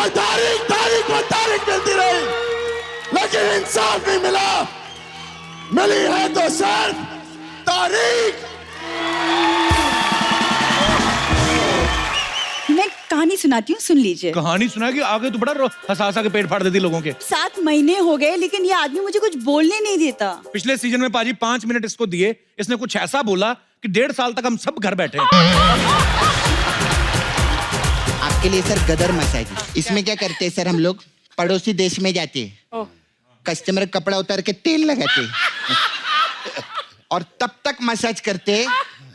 केवल तारीख तारीख पर तारीख मिलती रही, लेकिन इंसाफ नहीं मिला। मिली है तो सिर्फ तारीख। मैं कहानी सुनाती हूँ, सुन लीजिए। कहानी सुना कि आगे तो बड़ा हंसा के पेट फाड़ देती लोगों के। 7 महीने हो गए लेकिन ये आदमी मुझे कुछ बोलने नहीं देता। पिछले सीजन में पाजी 5 मिनट इसको दिए, इसने कुछ ऐसा बोला कि 1.5 साल तक हम सब घर बैठे। आपके लिए सर गदर मसाज। इसमें क्या करते हैं सर, हम लोग पड़ोसी देश में जाते हैं, कस्टमर कपड़ा उतार के तेल लगाते और तब तक मसाज करते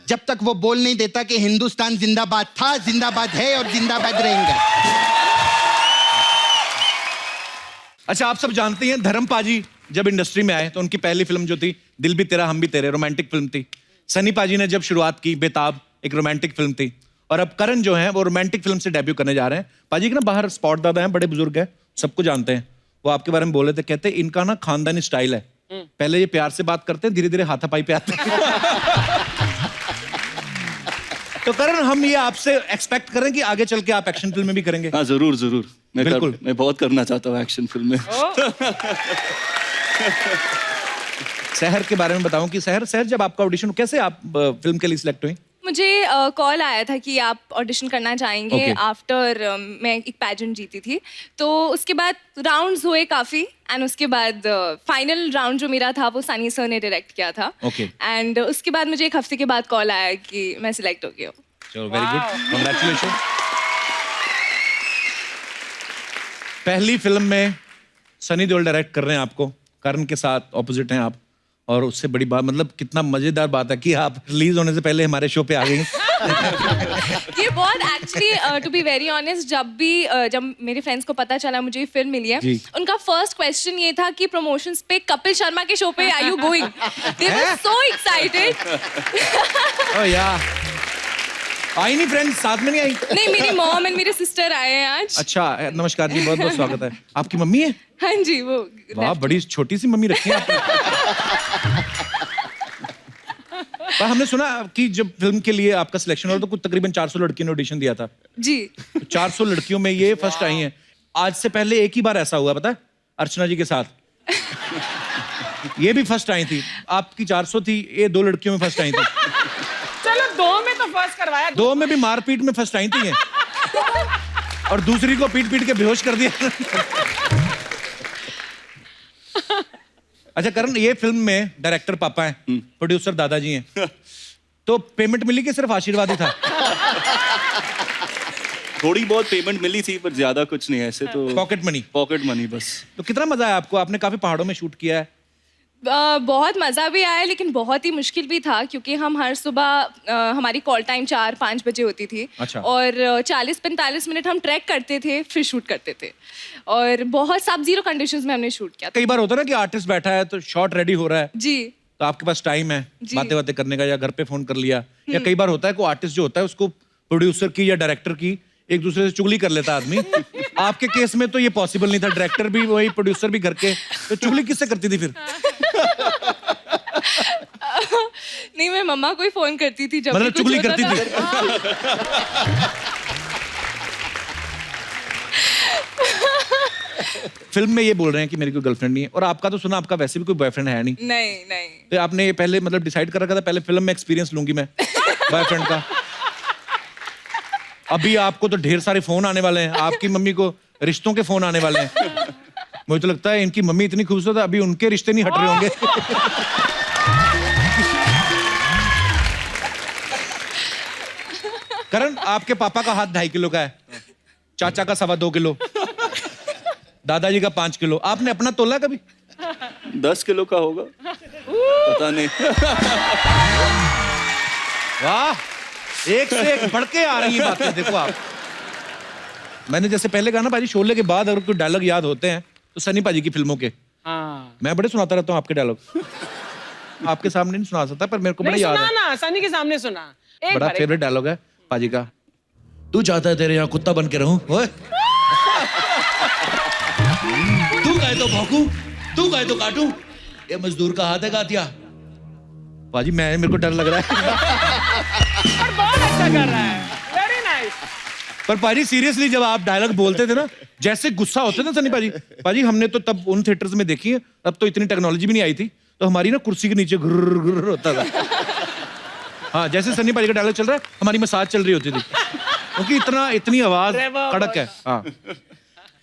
जब तक वो बोल नहीं देता कि हिंदुस्तान जिंदाबाद था, जिंदाबाद है और जिंदाबाद रहेगा। अच्छा, आप सब जानते हैं धर्म पाजी जब इंडस्ट्री में आए तो उनकी पहली फिल्म जो थी दिल भी तेरा हम भी तेरे, रोमांटिक फिल्म थी। सनी पाजी ने जब शुरुआत की बेताब, एक रोमांटिक फिल्म थी। और अब करण जो है वो रोमांटिक फिल्म से डेब्यू करने जा रहे हैं। पाजी के ना बाहर स्पॉट दादा हैं, बड़े बुजुर्ग हैं, सबको जानते हैं। वो आपके बारे में बोले थे, कहते इनका ना खानदानी स्टाइल है, पहले ये प्यार से बात करते हैं, धीरे धीरे हाथापाई पे आते हैं। तो करण, हम ये आपसे एक्सपेक्ट करें कि आगे चल के आप एक्शन फिल्म में भी करेंगे? हाँ जरूर जरूर, बिल्कुल। मैं बहुत करना चाहता हूँ एक्शन फिल्म में। शहर के बारे में बताऊं कि शहर जब आपका ऑडिशन, कैसे आप फिल्म के लिए सिलेक्ट हुई? मुझे कॉल आया था कि आप ऑडिशन करना चाहेंगे आफ्टर मैं एक पैजेंट जीती थी, तो उसके बाद राउंड्स हुए काफ़ी एंड उसके बाद फाइनल राउंड जो मेरा था वो सनी सर ने डायरेक्ट किया था एंड उसके बाद मुझे 1 हफ्ते के बाद कॉल आया कि मैं सिलेक्ट हो गई हूँ। चलो, वेरी गुड, कांग्रेचुलेशन। पहली फिल्म में सनी देओल डायरेक्ट कर रहे हैं आपको, करण के साथ ऑपोजिट हैं आप, और उससे बड़ी बात, मतलब कितना मजेदार बात है कि आप रिलीज होने से पहले हमारे शो पे आ गई। ये बहुत actually to be very honest, जब मेरे फ्रेंड्स को पता चला मुझे ये फिल्म मिली है, उनका फर्स्ट क्वेश्चन ये था कि प्रमोशंस पे कपिल शर्मा के शो पे are you going? They were so excited. Oh यार, आई नहीं फ्रेंड्स, साथ में नहीं आई? नहीं, मेरी मॉम एंड मेरे सिस्टर आए हैं आज। अच्छा, नमस्कार जी, बहुत बहुत स्वागत है। आपकी मम्मी है? हाँ जी, वो। वाह, बड़ी छोटी सी मम्मी रखी है आपने। पर हमने सुना कि जब फिल्म के लिए आपका सिलेक्शन हुआ तो कुछ तकरीबन 400 लड़कियों ने ऑडिशन दिया था जी। 400 लड़कियों में ये फर्स्ट आई हैं। आज से पहले एक ही बार ऐसा हुआ, पता है, अर्चना जी के साथ। ये भी फर्स्ट आई थी, आपकी 400 थी, ये 2 लड़कियों में फर्स्ट आई थी। चलो 2 में तो फर्स्ट करवाया, 2 में भी मारपीट में फर्स्ट आई थी ये। और दूसरी को पीट पीट के बेहोश कर दिया। अच्छा करण, ये फिल्म में डायरेक्टर पापा हैं, प्रोड्यूसर दादाजी हैं, तो पेमेंट मिली कि सिर्फ आशीर्वाद ही था? थोड़ी बहुत पेमेंट मिली थी पर ज्यादा कुछ नहीं, ऐसे तो पॉकेट मनी बस। तो कितना मजा आया आपको? आपने काफी पहाड़ों में शूट किया है। बहुत मज़ा भी आया लेकिन बहुत ही मुश्किल भी था क्योंकि हम हर सुबह हमारी कॉल टाइम 4-5 बजे होती थी। अच्छा। और 40-45 मिनट हम ट्रैक करते थे, फिर शूट करते थे और बहुत सब जीरो कंडीशंस में हमने शूट किया। कई बार होता है ना कि आर्टिस्ट बैठा है तो शॉट रेडी हो रहा है जी, तो आपके पास टाइम है बातें करने का, या घर पे फोन कर लिया, या कई बार होता है को आर्टिस्ट जो होता है उसको प्रोड्यूसर की या डायरेक्टर की एक दूसरे से चुगली कर लेता आदमी। आपके केस में तो ये पॉसिबल नहीं था, डायरेक्टर भी वही, प्रोड्यूसर भी घर के, तो चुगली किससे करती थी फिर? नहीं, मैं मम्मा को ही फोन करती थी जब मतलब चुगली करती थी। फिल्म में ये बोल रहे हैं कि मेरी कोई गर्लफ्रेंड नहीं है, और आपका तो सुना आपका वैसे भी कोई बॉयफ्रेंड है नहीं। नहीं। तो आपने पहले मतलब डिसाइड कर रखा था पहले फिल्म में एक्सपीरियंस लूंगी मैं बॉयफ्रेंड का? अभी आपको तो ढेर सारे फोन आने वाले हैं, आपकी मम्मी को रिश्तों के फोन आने वाले हैं। मुझे तो लगता है इनकी मम्मी इतनी खूबसूरत है, अभी उनके रिश्ते नहीं हट रहे होंगे। करण, आपके पापा का हाथ 2.5 किलो का है, चाचा का 2.25 किलो, दादाजी का 5 किलो। आपने अपना तोला कभी? 10 किलो का होगा, पता नहीं। वाह, एक से एक बढ़ के आ रही है बातें। देखो आप, मैंने जैसे पहले कहा ना पाजी, शोले के बाद अगर कोई डायलॉग याद होते हैं तो सनी पाजी की फिल्मों के। हाँ। मैं बड़े सुनाता रहता हूँ आपके डायलॉग। आपके सामने नहीं सुना सकता पर मेरे को बड़ा याद है। ना, सनी के सामने सुना। बड़ा फेवरेट डायलॉग है पाजी का। तू चाहता है तेरे यहाँ कुत्ता बन के रहूं? तू कहे तो भौंकूं, तू कहे तो काटूं, ये मजदूर का हाथ है गातिया। पाजी मेरे को डर लग रहा है। बहुत अच्छा कर रहा है, वेरी नाइस। पर पाजी सीरियसली जब आप डायलॉग बोलते थे ना, जैसे गुस्सा होते थे सनी पाजी हमने तो तब उन थिएटर्स में देखी है, तब तो इतनी टेक्नोलॉजी भी नहीं आई थी, तो हमारी ना कुर्सी के नीचे गुर्र गुर्र होता था। हाँ, जैसे सनी पाजी का डायलॉग चल रहा है, हमारी मसाज चल रही होती थी, क्योंकि इतनी आवाज कड़क है। हाँ,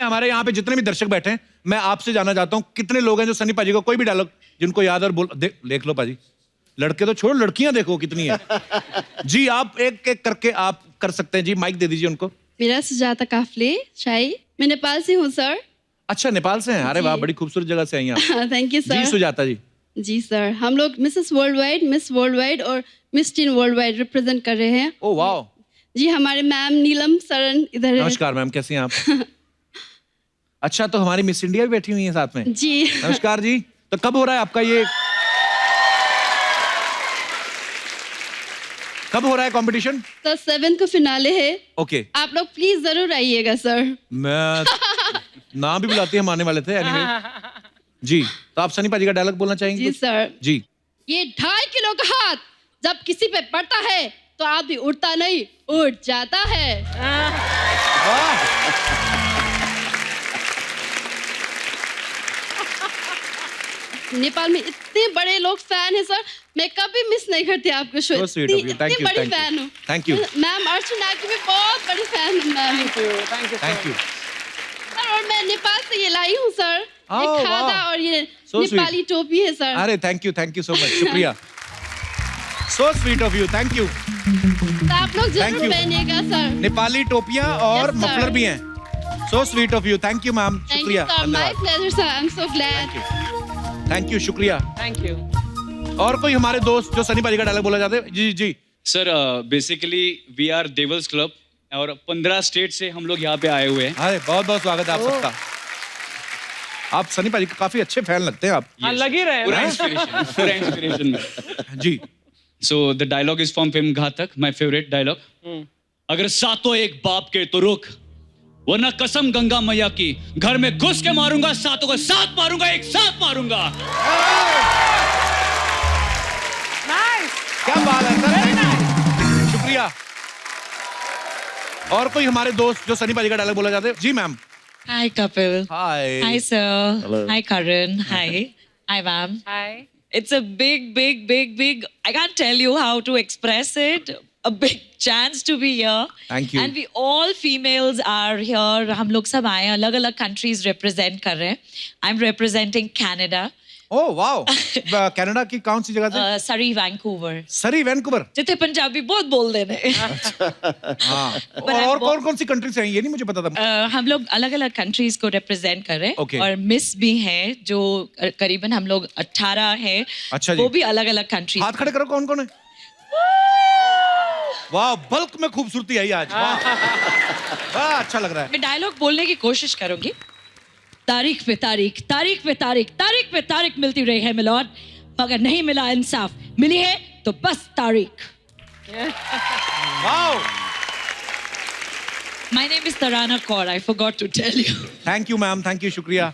हमारे यहाँ पे जितने भी दर्शक बैठे हैं, मैं आपसे जानना चाहता हूँ कितने लोग हैं जो सनी पाजी का कोई भी डायलॉग जिनको याद और बोल देख लो पाजी, लड़के तो छोड़ो, लड़कियां देखो कितनी है। जी, आप एक एक करके आप कर सकते हैं जी, माइक दे दीजिए उनको। मेरा सुजाता काफले शाही, मैं नेपाल से हूँ सर। अच्छा, नेपाल से हैं? अरे वाह, बड़ी खूबसूरत जगह से आई हैं आप। Thank you sir. जी सुजाता जी। जी सर, हम लोग मिसेस वर्ल्ड वाइड और Miss teen world wide represent कर रहे हैं। ओ वाह। जी, हमारे मैम नीलम सरन इधर है। नमस्कार मैम, कैसी हैं आप? अच्छा, तो हमारी मिस इंडिया भी बैठी हुई है साथ में। जी नमस्कार जी। तो कब हो रहा है आपका ये, कब हो रहा है कंपटीशन? तो 7 को फिनाले है। ओके, आप लोग प्लीज जरूर आइएगा सर। मैं नाम भी बुलाती हम आने वाले थे। एनीवे जी, तो आप सनी पाजी का डायलॉग बोलना चाहेंगे? जी सर। जी। ये 2.5 किलो का हाथ जब किसी पे पड़ता है तो आदमी उठता नहीं, उठ जाता है। नेपाल में इतने बड़े लोग फैन हैं सर, मैं कभी मिस नहीं करती आपको show. So sweet of you. Thank you, बड़ी thank you. फैन हूँ। Thank you. मैम अर्चना की भी बहुत बड़ी फैन हूँ मैम। Thank you. सर, और मैं नेपाल से ये लाई हूँ सर, ये Oh, खादा wow. और ये So sweet. नेपाली टोपी है सर। अरे थैंक यू सो मच, शुक्रिया। सो sweet of you, thank you. तो आप लोग Thank जरूर you. पहनिएगा सर। नेपाली टोपियां और Yes, sir. मफलर भी हैं। So sweet of you, thank you ma'am, thank you शुक्रिया, सर, माय धन्यवाद। Pleasure sir, I am so glad. Thank you, शुक्रिया। Thank you. और कोई हमारे दोस्त जो सनी पाजी का डायलॉग बोला चाहते हैं? जी जी। Sir basically we are devils club और 15 स्टेट से हम लोग यहाँ पे आए हुए हैं। अरे बहुत बहुत स्वागत है आप सबका। आप सनी पाजी के काफी अच्छे फैन लगते हैं आप। हाँ, लग ही रहे हैं पूरा ना? इंस्पिरेशन में। जी। So the dialogue is from film Ghatak, my favourite dialogue. अगर सातों एक बाप के तो रुक, वरना कसम गंगा मैया की घर में घुस के मारूंगा, सातों को साथ मारूंगा, एक साथ मारूंगा। नाइस। क्या बात है सर, शुक्रिया। और कोई हमारे दोस्त जो सनी पाजी का डायलॉग बोला चाहते हैं? जी ma'am. Hi, Kapil. Hi. Hi, sir. Hello. Hi, Karan. Hi. Hi, ma'am. Hi. It's a big, I can't tell you how to express it. A big chance to be here. Thank you. And we all females are here. हम लोग सब आए हैं, अलग-अलग countries represent कर रहे हैं. I'm representing Canada. Oh wow. Canada की कौन सी जगह से? Surrey, Vancouver. सरी, वैंकूवर। जितने पंजाबी बहुत बोल देने। हाँ। But I'm और कौन सी कंट्री से हैं? ये नहीं मुझे पता था। हम लोग अलग-अलग कंट्रीज को रिप्रेजेंट कर रहे हैं। Okay. और मिस भी हैं जो करीबन हम लोग 18 हैं। अच्छा जी। वो भी अलग-अलग कंट्रीज। हाथ खड़े करो, कौन कौन है? वाह, बल्क में खूबसूरती आई आज। वाह, अच्छा लग रहा है। मैं डायलॉग बोलने की कोशिश करूंगी। तारीख पे तारीख, तारीख पे तारीख, तारीख पे तारीख मिलती रही है मिलॉर्ड, मगर नहीं मिला इंसाफ। मिली है तो बस तारीख। Wow. My name is Tarana Kaur. I forgot to tell you. Thank you ma'am, thank you, शुक्रिया।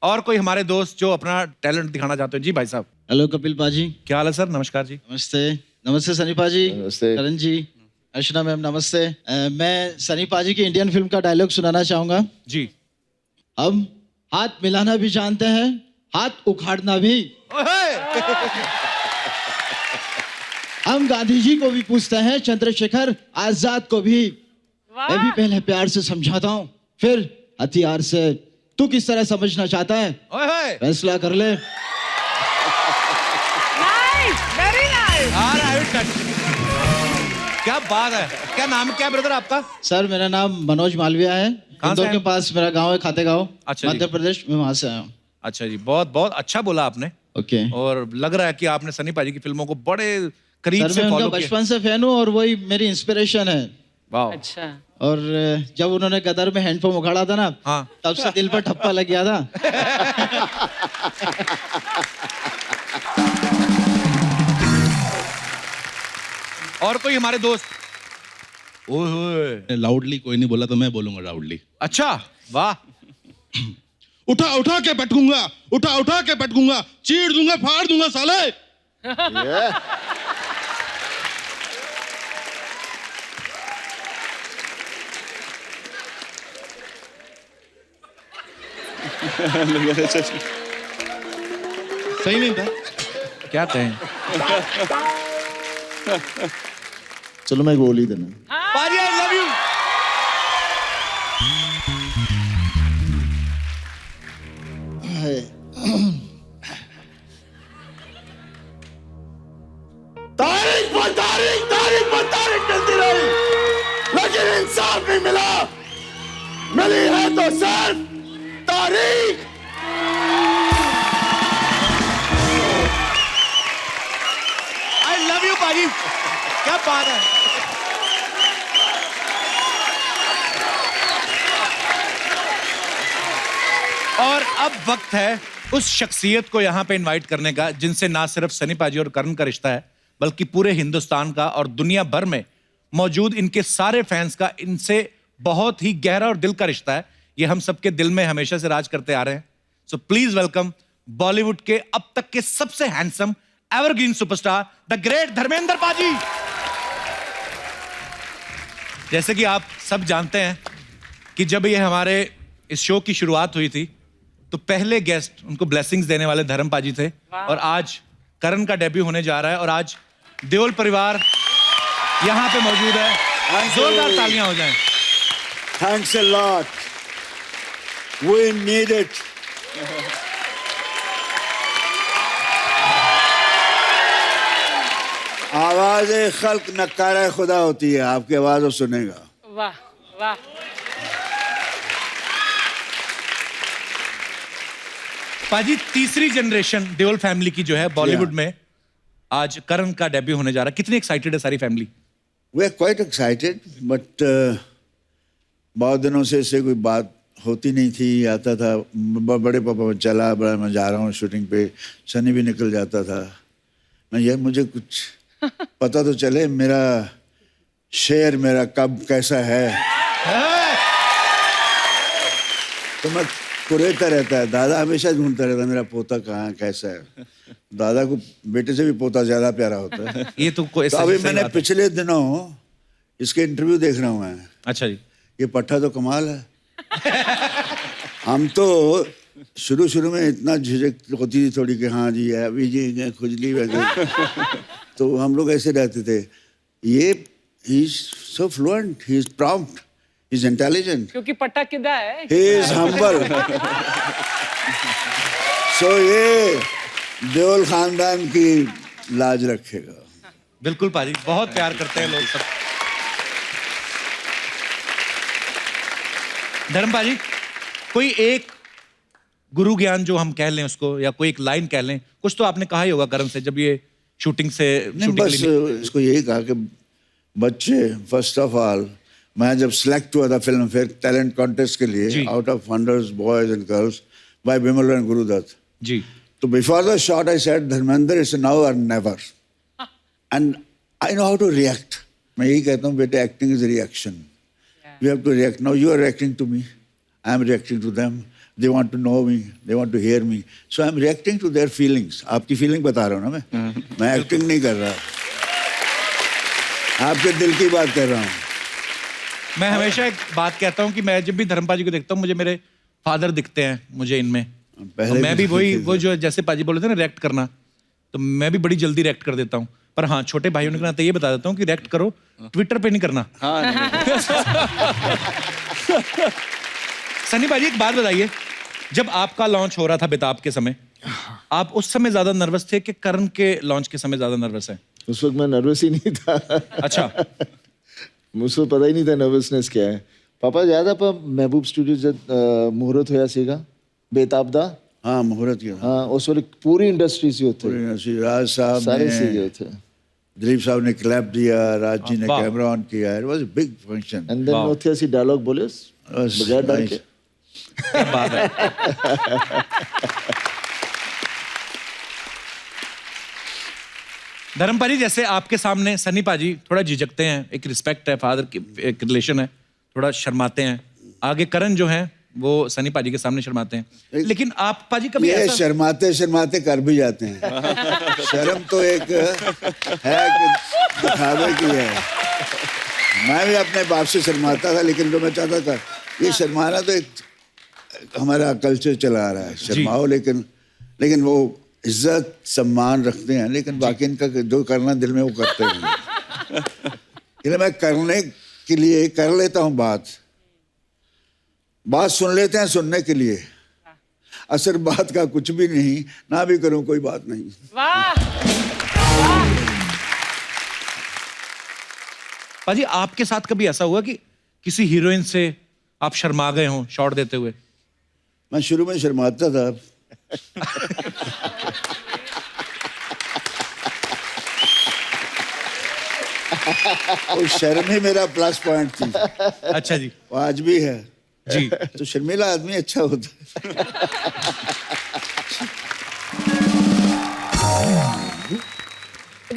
और कोई हमारे दोस्त जो अपना टैलेंट दिखाना चाहते हैं? जी भाई साहब। हेलो कपिल पाजी। क्या हाल है सर? नमस्कार जी। नमस्ते। नमस्ते सनी पाजी। नमस्ते। करण जी, अर्चना मैम नमस्ते। मैं सनी पाजी की इंडियन फिल्म का डायलॉग सुनाना चाहूंगा। जी। हम हाथ मिलाना भी जानते हैं, हाथ उखाड़ना भी। हम गांधी जी को भी पूछते हैं, चंद्रशेखर आजाद को भी। मैं भी पहले प्यार से समझाता हूँ, फिर हथियार से। तू किस तरह समझना चाहता है? फैसला कर ले। Nice, very nice. क्या बात है। क्या नाम क्या ब्रदर आपका? सर मेरा नाम मनोज मालविया है। कहाँ से इंदौर हैं? के पास मेरा गांव है, खातेगांव, अच्छा जी। मध्य प्रदेश में, वहां से आया हूँ। अच्छा जी, बहुत बहुत अच्छा बोला आपने। ओके। और लग रहा है कि आपने सनी पाजी की फिल्मों को बड़े करीब सर से मैं उनका फॉलो किया। बचपन से फैन हूँ और वही मेरी इंस्पिरेशन है। वाह। अच्छा। और जब उन्होंने गदर में हैंडपंप उखाड़ा था ना, हाँ। तब से दिल पर ठप्पा लग गया था। और कोई हमारे दोस्त? ओए लाउडली कोई नहीं बोला तो मैं बोलूंगा लाउडली। अच्छा, वाह। उठा उठा के पटकूंगा, उठा उठा के पटकूंगा, चीर दूंगा, फाड़ दूंगा साले। सही नहीं था? क्या कहें? चलो मैं बोल ही देना। पाजी आई लव यू। तारीख पर तारीख, तारीख पर तारीख मिलती रही, लेकिन इंसाफ नहीं मिला। मिली है तो सिर्फ तारीख। आई लव यू पाजी, क्या बात है। और अब वक्त है उस शख्सियत को यहाँ पे इनवाइट करने का जिनसे ना सिर्फ सनी पाजी और करण का रिश्ता है, बल्कि पूरे हिंदुस्तान का और दुनिया भर में मौजूद इनके सारे फैंस का इनसे बहुत ही गहरा और दिल का रिश्ता है। ये हम सबके दिल में हमेशा से राज करते आ रहे हैं। सो प्लीज वेलकम बॉलीवुड के अब तक के सबसे handsome evergreen superstar the great Dharmendra पाजी। जैसे कि आप सब जानते हैं कि जब ये हमारे इस शो की शुरुआत हुई थी तो पहले गेस्ट उनको ब्लेसिंग्स देने वाले धर्म पाजी थे, और आज करण का डेब्यू होने जा रहा है और आज देओल परिवार यहां पे मौजूद है। जोरदार तालियां हो जाएं। Thanks a lot. We need it. आवाज खल्क नकारा खुदा होती है, आपकी आवाज वो सुनेगा। वाह वाह। पाजी तीसरी जनरेशन देओल फैमिली की जो है बॉलीवुड में आज करण का डेब्यू होने जा रहा है, कितनी एक्साइटेड है सारी family? We are quite excited, but बहुत दिनों से इससे कोई बात होती नहीं थी। आता था बड़े पापा चला, बड़ा मैं जा रहा हूँ शूटिंग पे, सनी भी निकल जाता था। मैं यार मुझे कुछ पता तो चले मेरा शेर मेरा कब कैसा है। तो मैं कुरेता रहता है, दादा हमेशा ढूंढता रहता है मेरा पोता कहाँ कैसा है। दादा को बेटे से भी पोता ज्यादा प्यारा होता है। ये तो कोई अभी मैंने पिछले दिनों इसके इंटरव्यू देख रहा हूँ मैं। अच्छा जी। ये पट्टा तो कमाल है। हम तो शुरू में इतना झिझक होती थी थोड़ी कि हाँ जी है अभी जी खुजली वगैरह, तो हम लोग ऐसे रहते थे। ये he is so fluent, he is prompt, he is intelligent, क्योंकि पट्टा किदा है। He is humble. सो ये देओल खानदान की लाज रखेगा। बिल्कुल पाजी, बहुत प्यार करते हैं लोग सब। धर्म पाजी, कोई एक गुरु ज्ञान जो हम कह लें उसको, या कोई एक लाइन कह लें, कुछ तो आपने कहा ही होगा करण से जब ये शूटिंग से बस इसको यही कहा कि बच्चे, फर्स्ट ऑफ ऑल मैं जब सिलेक्ट हुआ था फिल्म फेयर टैलेंट कॉन्टेस्ट के लिए out of hundreds boys and girls by Vimal and Gurudutt ji, तो before the shot I said Dharmendra it's now or never, and I know how to react. मैं यही कहता हूँ बेटे, acting is reaction, you have to react. Now you are reacting to me, I am reacting to them, they want to know me, they want to hear me, so I'm reacting to their feelings. आपकी feeling बता रहा हूँ ना मैं acting नहीं कर रहा, आपके दिल की बात कर रहा हूँ। मैं हमेशा एक बात कहता हूँ कि मैं जब भी धर्म पाजी को देखता हूँ मुझे मेरे फादर दिखते हैं मुझे इनमें। तो मैं भी वही वो जो जैसे पाजी बोले थे ना रिएक्ट करना, तो मैं भी बड़ी जल्दी रिएक्ट कर देता हूँ। पर हाँ, छोटे भाइयों ने कहना ये बता देता हूँ कि रिएक्ट करो, ट्विटर पे नहीं करना। सनी पाजी एक बात बताइए, जब आपका लॉन्च हो रहा था बेताब के समय, आप उस समय ज्यादा नर्वस थे कि करण के लॉन्च के समय ज्यादा नर्वस है? उस वक्त मैं नर्वस ही नहीं था। अच्छा। मुझको पता ही नहीं था नर्वसनेस क्या है। पापा याद आप महबूब स्टूडियो जब मुहूर्त होया सीगा बेताब दा? हाँ मुहूर्त किया। हाँ उस वक्त पूरी इंडस्ट्री से होते, राज साहब सारे सीगे होते, दिलीप साहब ने क्लैप दिया, राज जी ने कैमरा ऑन किया, it was a big function. And then नोथिया सी डायलॉग बोले बगैर डर के। क्या बात है। धर्म पाजी, जैसे आपके सामने सनी पाजी थोड़ा झिझकते हैं, एक रिस्पेक्ट है, फादर की एक रिलेशन है, थोड़ा शर्माते हैं। आगे करण जो है वो सनी पाजी के सामने शर्माते हैं, लेकिन आप पाजी कभी ये शर्माते शर्माते कर भी जाते हैं। शर्म तो एक है कि दिखावे की है। मैं भी अपने बाप से शर्माता था, लेकिन जो मैं चाहता था ये शर्माना तो एक हमारा कल्चर चला रहा है, शर्माओ, लेकिन वो इज्जत सम्मान रखते हैं, लेकिन बाकी इनका जो करना दिल में वो करते हैं। इसलिए मैं करने के लिए कर लेता हूँ बात सुन लेते हैं सुनने के लिए, असर बात का कुछ भी नहीं, ना भी करूं कोई बात नहीं। वाह पाजी आपके साथ कभी ऐसा हुआ कि किसी हीरोइन से आप शर्मा गए हों शॉट देते हुए? मैं शुरू में शर्माता था। वो शर्म ही मेरा प्लस पॉइंट थी। अच्छा जी। वो आज भी है जी। तो शर्मीला आदमी अच्छा होता है।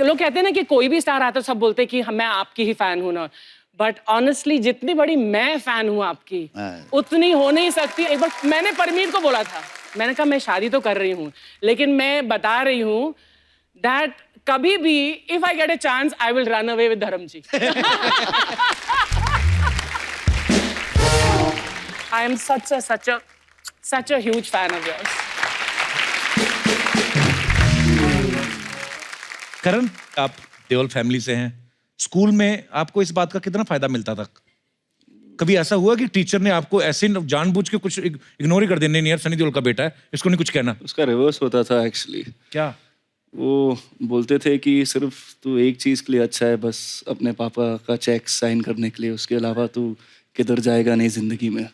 लोग कहते हैं ना कि कोई भी स्टार आता है सब बोलते हैं कि मैं आपकी ही फैन हूं ना, बट ऑनेस्टली जितनी बड़ी मैं फैन हूं आपकी उतनी हो नहीं सकती। एक बार मैंने परमीत को बोला था, मैंने कहा मैं शादी तो कर रही हूं लेकिन मैं बता रही हूं दैट कभी भी if I get a chance I will run away with Dharam ji. I am such a huge fan of yours. Karan, आप देओल फैमिली से हैं, स्कूल में आपको इस बात का कितना फायदा मिलता था? कभी ऐसा हुआ कि टीचर ने आपको ऐसे जानबूझ के कुछ इग्नोर ही कर देने, नहीं यार सनी देओल का बेटा है, इसको नहीं कुछ कहना? उसका रिवर्स होता था एक्चुअली। क्या? वो बोलते थे कि सिर्फ तू एक चीज के लिए अच्छा है, बस अपने पापा का चेक साइन करने के लिए, उसके अलावा तू किधर जाएगा नहीं जिंदगी में।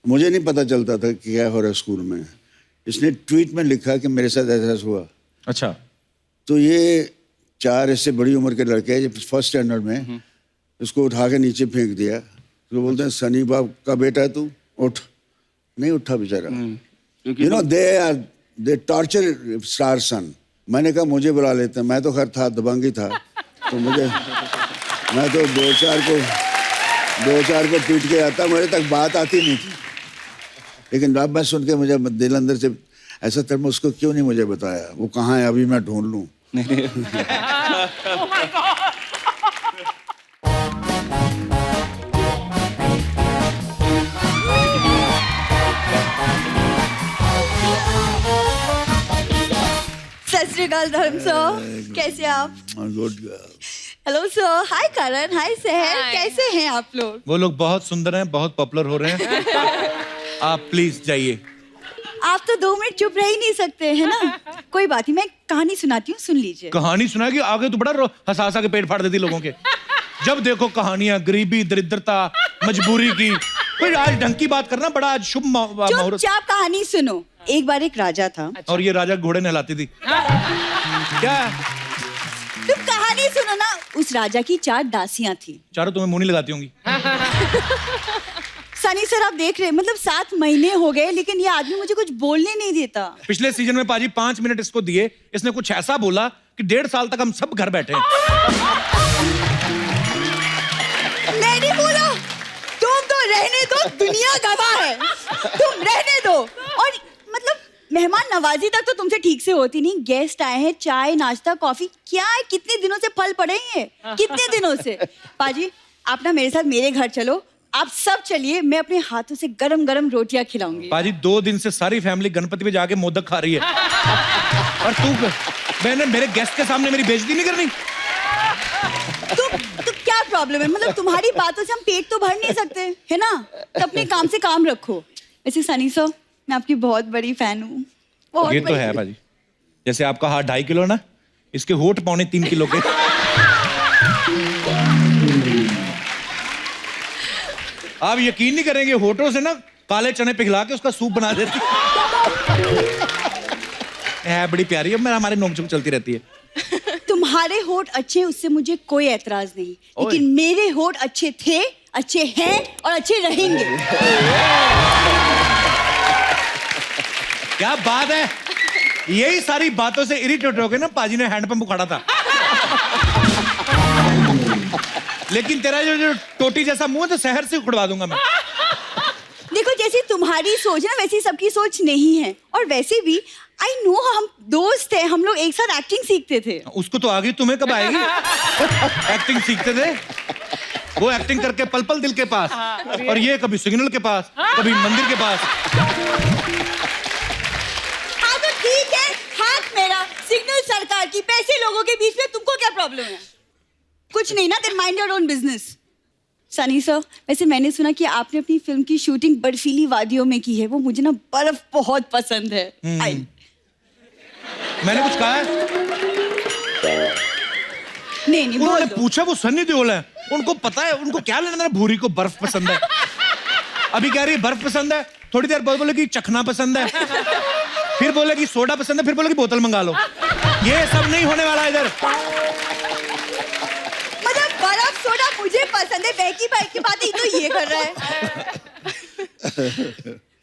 मुझे नहीं पता चलता था कि क्या हो रहा है स्कूल में। इसने ट्वीट में लिखा कि मेरे साथ ऐसा हुआ। अच्छा। तो ये 4 ऐसे बड़ी उम्र के लड़के हैं, फर्स्ट स्टैंडर्ड में, इसको उठा के नीचे फेंक दिया। तो बोलते हैं सनी बाप का बेटा है तू, उठ। नहीं उठा बेचारा। You know they torture star son. मैंने कहा मुझे बुला लेते हैं, मैं तो खैर था, दबंगी था, तो मैं तो दो चार को पीट के आता, मेरे तक बात आती नहीं थी। लेकिन अब मैं सुन के मुझे दिल अंदर से ऐसा था, उसको क्यों नहीं मुझे बताया, वो कहाँ है अभी मैं ढूंढ लूं। सत श्री अकाल धर्म सर, कैसे आप? गुड। हेलो सर, हाय करण, हाय सहर, Hi. कैसे हैं आप लोग? वो लोग बहुत सुंदर हैं, बहुत पॉपुलर हो रहे हैं। आप प्लीज जाइए। आप तो 2 मिनट चुप रह ही नहीं सकते है ना? कोई बात नहीं, मैं कहानी सुनाती हूँ, सुन लीजिए। कहानी सुनाएगी? आगे तो बड़ा हंसा के पेट फाड़ देती लोगों के। जब देखो कहानियां, गरीबी, दरिद्रता, मजबूरी की। कोई आज ढंग की बात करना, बड़ा आज शुभ मुहूर्त। चुपचाप कहानी सुनो। एक बार एक राजा था। और ये राजा घोड़े नहलाती थी। क्या? तुम कहानी सुनो ना। उस राजा की 4 दासियां थी। चारों तुम्हें मुंह नहीं लगाती होंगी। सनी सर आप देख रहे हैं, मतलब 7 महीने हो गए लेकिन ये आदमी मुझे कुछ बोलने नहीं देता। पिछले सीजन में पाजी 5 मिनट इसको दिए, इसने कुछ ऐसा बोला कि 1.5 साल तक हम सब घर बैठे हैं। मैं नहीं बोला, तुम तो रहने दो, दुनिया गवाह है, तुम रहने दो। और मतलब मेहमान नवाजी तक तो तुमसे ठीक से होती नहीं। गेस्ट आए हैं, चाय नाश्ता कॉफी, क्या है, कितने दिनों से फल पड़े हैं, कितने दिनों से। पाजी आप ना मेरे साथ मेरे घर चलो, आप सब चलिए, मैं अपने हाथों से गरम गरम रोटियां खिलाऊंगी। पाजी 2 दिन से सारी फैमिली गणपति पे जाके मोदक खा रही है। और मैंने मेरे गेस्ट के सामने मेरी बेइज्जती नहीं करनी। तो क्या प्रॉब्लम है? मतलब तुम्हारी बातों से हम पेट तो भर नहीं सकते है ना? तो अपने काम से काम रखो। वैसे सनी सर, मैं आपकी बहुत बड़ी फैन हूँ। ये तो है पाजी। जैसे आपका हाथ 2.5 किलो ना, इसके होठ 3.25 किलो के। आप यकीन नहीं करेंगे, होठों से ना काले चने पिघला के उसका सूप बना देती है। बड़ी प्यारी है, मेरा हमारे नोक झोंक चलती रहती है। तुम्हारे होठ अच्छे, उससे मुझे कोई एतराज नहीं, लेकिन मेरे होठ अच्छे थे, अच्छे हैं और अच्छे रहेंगे। क्या बात है। यही सारी बातों से इरिटेट हो गए ना, पाजी ने हैंडपंप उखाड़ा था। लेकिन तेरा जो टोटी जैसा मुंह है तो शहर से उखड़वा दूंगा मैं। देखो जैसी तुम्हारी सोच है ना, वैसी सबकी सोच नहीं है। और वैसे भी आई नो, हम दोस्त हैं, हम लोग एक साथ एक्टिंग सीखते थे। उसको तो आगे, तुम्हें कब आएगी? एक्टिंग सीखते थे। वो एक्टिंग करके पल पल दिल के पास, और ये कभी सिग्नल के पास, कभी मंदिर के पास। हाँ तो ठीक है, हाथ मेरा, सिग्नल सरकार की, पैसे लोगों के बीच में, तुमको क्या प्रॉब्लम है? कुछ नहीं ना, then mind your own business. Sunny sir, वैसे मैंने सुना कि आपने अपनी फिल्म की शूटिंग बर्फीली वादियों में की है। वो मुझे ना बर्फ बहुत पसंद है। मैंने कुछ कहा है? नहीं उन्होंने पूछा, वो सनी देओल है, उनको पता है, उनको क्या लेना देना भूरी को बर्फ पसंद है। अभी कह रही है बर्फ पसंद है, थोड़ी देर बाद बोले कि चखना पसंद है, फिर बोले कि सोडा पसंद है, फिर बोले कि बोतल मंगा लो। ये सब नहीं होने वाला इधर। मतलब बर्फ सोडा मुझे पसंद है, बहकी बहकी बातें तो ये कर रहा है।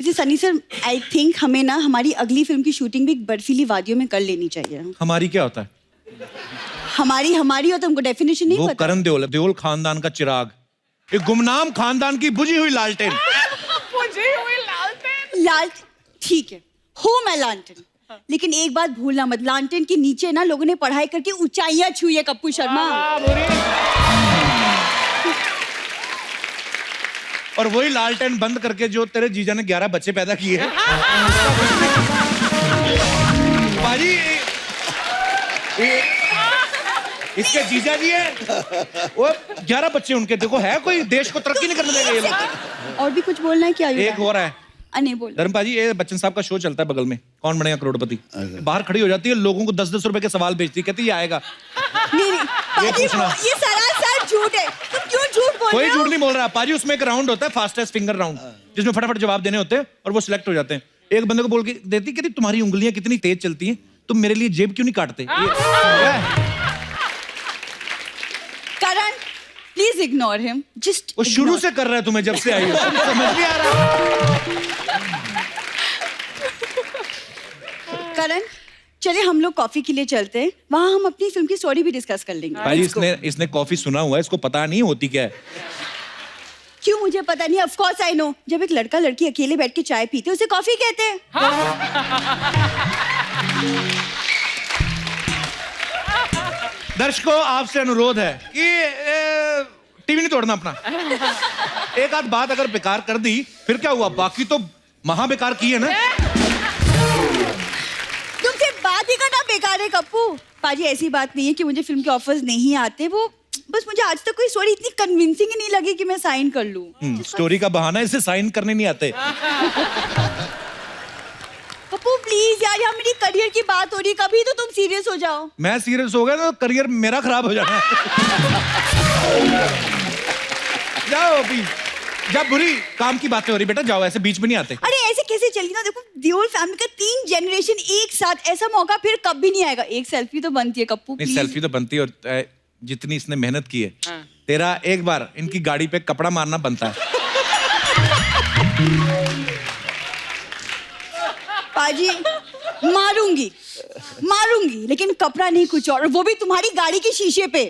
जी सनी सर, आई थिंक हमें ना हमारी अगली फिल्म की शूटिंग भी बर्फीली वादियों में कर लेनी चाहिए। हमारी क्या होता है? हमारी हो तो हमको डेफिनेशन नहीं वो पता। करण देओल है, देओल खानदान का चिराग, एक गुमनाम खानदान की बुझी हुई लालटेन। लाल, ठीक है, हो मैं लालटेन, लेकिन एक बात भूलना मत, लालटेन के नीचे ना लोगों ने पढ़ाई करके ऊंचाइयां छुई है कप्पू शर्मा। और वही लालटेन बंद करके जो तेरे जीजा ने 11 बच्चे पैदा किए हैं। बाजी, इसके जीजा जी है, वो 11 बच्चे उनके, देखो है कोई देश को तरक्की नहीं करने देगा ये लोग। और भी कुछ बोलना है क्या? एक हो रहा है, नहीं बोल। धर्मपाजी, ये बच्चन साहब का शो चलता है बगल में, कौन बनेगा करोड़पति। बाहर खड़ी हो जाती है, लोगों को 10-10 रुपए के सवाल भेजती है, कहती है ये आएगा। नहीं, ये पूछना, ये सरासर झूठ है, तुम क्यों झूठ बोल रहे हो? कोई झूठ नहीं बोल रहा पाजी। उसमें एक राउंड होता है, फास्टेस्ट फिंगर राउंड, जिसमें फटाफट जवाब देने होते हैं और वो सिलेक्ट हो जाते हैं। एक बंदे को बोल के देती, कहती तुम्हारी उंगलियां कितनी तेज चलती हैं, तुम मेरे लिए जेब क्यों नहीं काटते? करण, प्लीज इग्नोर हिम, जस्ट। वो शुरू से कर रहा है तुम्हें, जब से आई हो, समझ नहीं आ रहा। करण, चलिए हम लोग कॉफी के लिए चलते हैं, वहां हम अपनी फिल्म की स्टोरी भी डिस्कस कर लेंगे। भाई इसने कॉफी सुना हुआ है, इसको पता नहीं होती क्या है। क्यों मुझे पता नहीं? Of course I know. जब एक लड़का लड़की अकेले बैठ के चाय पीते उसे कॉफी कहते हैं। दर्शकों, आपसे अनुरोध है कि टीवी नहीं तोड़ना अपना। एक आध बात अगर बेकार कर दी फिर क्या हुआ, बाकी तो महा बेकार की है ना। तुमसे बात ही करना बेकार है कप्पू। पाजी, ऐसी बात नहीं है कि मुझे फिल्म के ऑफर्स नहीं आते, वो बस मुझे आज तक कोई स्टोरी इतनी कन्विंसिंग ही नहीं लगी कि मैं साइन कर लूं। स्टोरी का बहाना, इसे साइन करने नहीं आते। कप्पू प्लीज यार, यहाँ मेरी करियर की बात हो रही, कभी तो तुम सीरियस हो जाओ। मैं सीरियस हो गया तो करियर मेरा खराब हो जाना है। जाओ अभी, जब बुरी काम की बातें हो रही, बेटा जाओ, ऐसे बीच में नहीं आते। अरे ऐसे कैसे चली ना, देखो देओल फैमिली का 3 जनरेशन एक साथ, ऐसा मौका फिर कभी नहीं आएगा। एक सेल्फी तो बनती है कप्पू, नहीं सेल्फी तो बनती है, और जितनी इसने मेहनत की है, तेरा एक बार इनकी गाड़ी पे कपड़ा मारना बनता है। पाजी, मारूंगी, लेकिन कपड़ा नहीं, कुछ और, वो भी तुम्हारी गाड़ी के शीशे पे।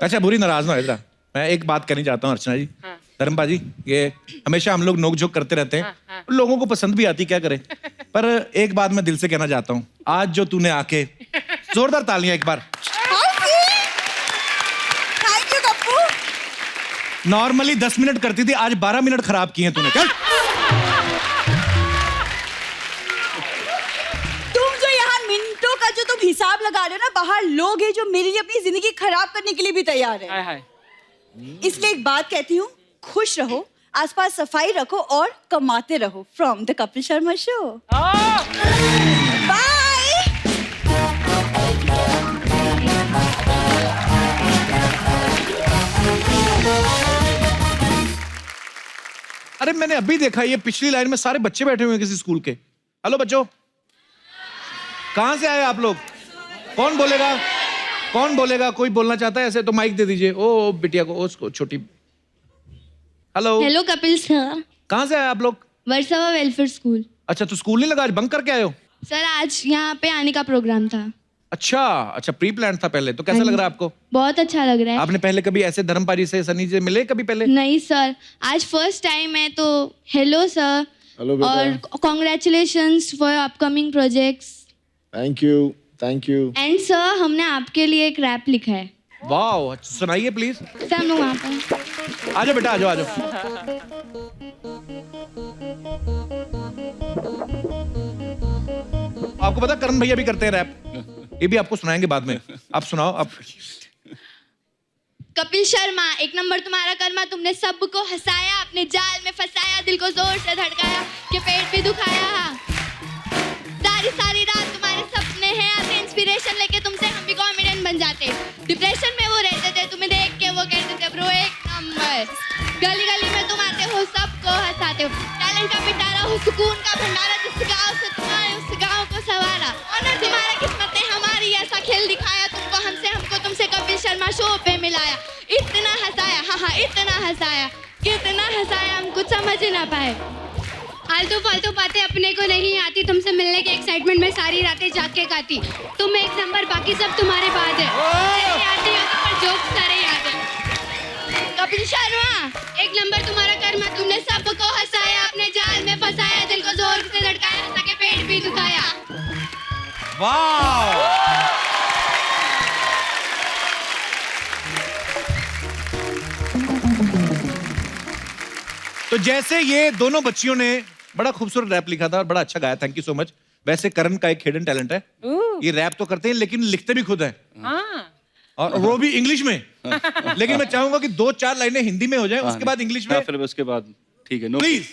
अच्छा बुरी नाराज ना हो इधर, मैं एक बात करनी चाहता हूँ अर्चना जी। धर्मपाजी, ये हमेशा हम लोग नोक झोंक करते रहते हैं, लोगों को पसंद भी आती, क्या करें। पर एक बात मैं दिल से कहना चाहता हूँ, आज जो तूने आके, जोरदार तालियां एक बार। Thank you Kappu. Normally 10 minute करती थी, आज 12 मिनट खराब किए तूने। चल तुम जो यहाँ मिनटों का जो तुम हिसाब लगा रहे हो ना, बाहर लोग हैं जो मेरे लिए अपनी जिंदगी खराब करने के लिए भी तैयार है। इसलिए एक बात कहती हूँ, खुश रहो, आसपास सफाई रखो और कमाते रहो। From the Kapil Sharma show. Bye. अरे मैंने अभी देखा, ये पिछली लाइन में सारे बच्चे बैठे हुए हैं किसी स्कूल के। हेलो बच्चों, कहां से आए आप लोग? कौन बोलेगा? कोई बोलना चाहता है ऐसे तो माइक दे दीजिए। ओ बिटिया को, उसको छोटी। Hello Kapil sir. कहां से आए आप लोग? Versova welfare school. अच्छा, तो स्कूल नहीं लगा, आज बंक करके आए हो? सर आज यहाँ पे आने का प्रोग्राम था। अच्छा, प्री प्लान था पहले, तो कैसा लग रहा है आपको? बहुत अच्छा लग रहा है। आपने पहले कभी ऐसे धर्मपाजी से, सनी से मिले कभी पहले? नहीं सर, आज फर्स्ट टाइम है, तो हेलो सर। और congratulations for upcoming projects. Thank you. And sir, हमने आपके लिए एक रैप लिखा है। वाह, सुनाइए प्लीज। सर हम लोग वहाँ पर आ जाओ बेटा, आ जाओ, आ जाओ। आपको पता करण भैया भी करते हैं रैप, ये भी आपको सुनाएंगे बाद में। आप सुनाओ आप। कपिल शर्मा, एक नंबर तुम्हारा कर्मा, तुमने सबको हंसाया, अपने जाल में फंसाया, दिल को जोर से धड़काया, कि पेट भी दुखाया। सारी सारी रात तुम्हारे सपने हैं आते, इंस्पिरेशन लेके तुमसे हम भी कॉमेडियन बन जाते। डिप्रेशन में वो रहते थे, तुम्हें देख के वो कहते थे ब्रो एक नंबर। गली गली में तुम आते हो, सबको हंसाते हो, टैलेंट का पिटारा हो, सुकून का भंडारा, जिस गाँव से तुम आए उस गाँव को सवारा। ऑनर तुम्हारा, किस्मत ने हमारी ऐसा खेल दिखाया, तुमको हमसे हमको तुमसे कपिल शर्मा शो पे मिलाया। इतना हंसाया, हाँ हाँ इतना हंसाया, कितना हंसाया हम कुछ समझ ही ना पाए। आलतू फालतू बातें अपने को नहीं आती, तुमसे मिलने के एक्साइटमेंट में सारी रातें जाग के गाती। तुम एक नंबर, बाकी सब तुम्हारे बाद है। आती हो तो पर जोक सारे याद है। कपिल शर्मा, एक नंबर तुम्हारा कर्मा, तुमने सबको हंसाया, अपने जाल में फंसाया, दिल को जोर से धड़काया, हंसा के पेट भी दुखाया। वाह, तो जैसे ये दोनों बच्चियों ने बड़ा खूबसूरत रैप लिखा था और बड़ा अच्छा गाया, थैंक यू सो मच। वैसे करण का एक हिडन टैलेंट है, ये रैप तो करते हैं लेकिन लिखते भी खुद हैं, और वो भी इंग्लिश में। लेकिन मैं चाहूंगा कि 2-4 लाइनें हिंदी में हो जाए, उसके बाद इंग्लिश में। फिर उसके बाद ठीक है, नो प्लीज